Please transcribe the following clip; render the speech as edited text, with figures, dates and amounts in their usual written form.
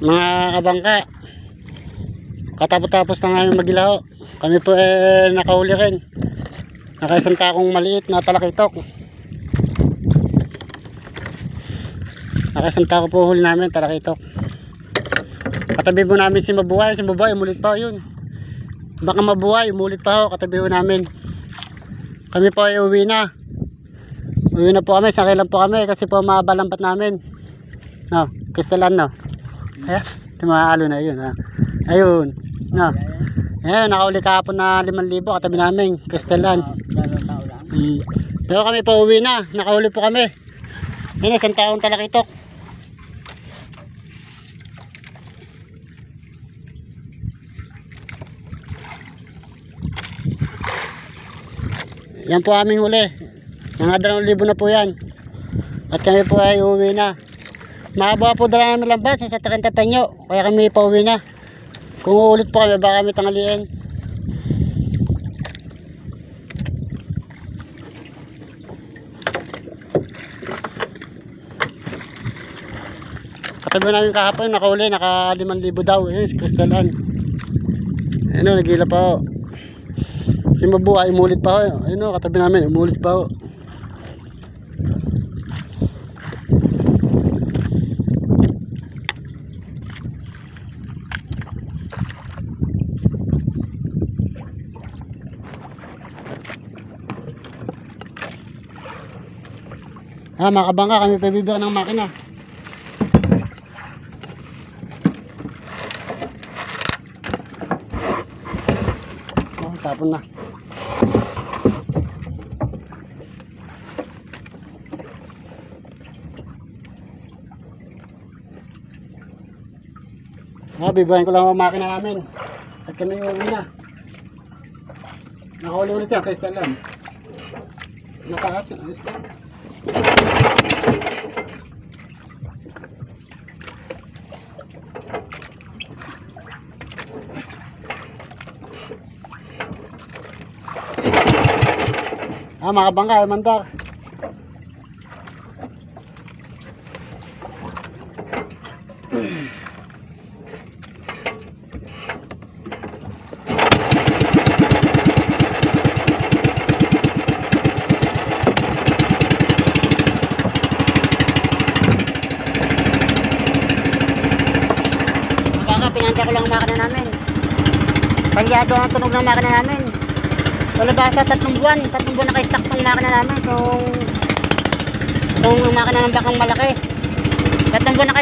Mga kabangka, katapos-tapos na ngayon magilaho. Kami po nakahuli rin. Nakaisang takong maliit na talakitok. Nakaisang tako po huli namin, talakitok. Katabi po namin si Mabuhay. Si Mabuhay umulit pa yun. Baka Mabuhay umulit pa ho, katabi po namin. Kami po ay uwi na. Uwi na po kami, sakay lang po kami kasi po mabalampat namin. No, Kristalan no. Ayan, tumahalo na yun ha. Ayun, no. Ayan, nakauli kahapon na 5,000 katabi namin, Kristalan. Pero kami po uwi na, nakahuli po kami. Ayan, isang taong talakitok. Yan po aming huli. Mga 2,000 na po yan. At kami po ay uwi na. Mahaba po dala namin lambat sa 30 penyo. Kaya kami pa uwi na. Kung uulit po kami baka kami tanghaliin. Katabi namin kahapon nakahuli, naka 5,000 daw. Ayun si Kristalan. Ayun o, nagila pa o. Si Mabuhay umulit pa o. Ayun o, katabi namin umulit pa o. Mga kabangka, kami pabibigyan ng makina. Tapon na. Bibuhayin ko lang ang makina namin. At kami uuwi na. Nakahuli ulit yan, Kristalan. Nakakas, alis ka. Mga kabangka, mandar. Pinanda ko lang ang makina namin. Palyado ang tunog ng makina namin. Wala basta 3 buwan naka-stock tong makina namin. Itong makina ng bakang malaki. 3 buwan naka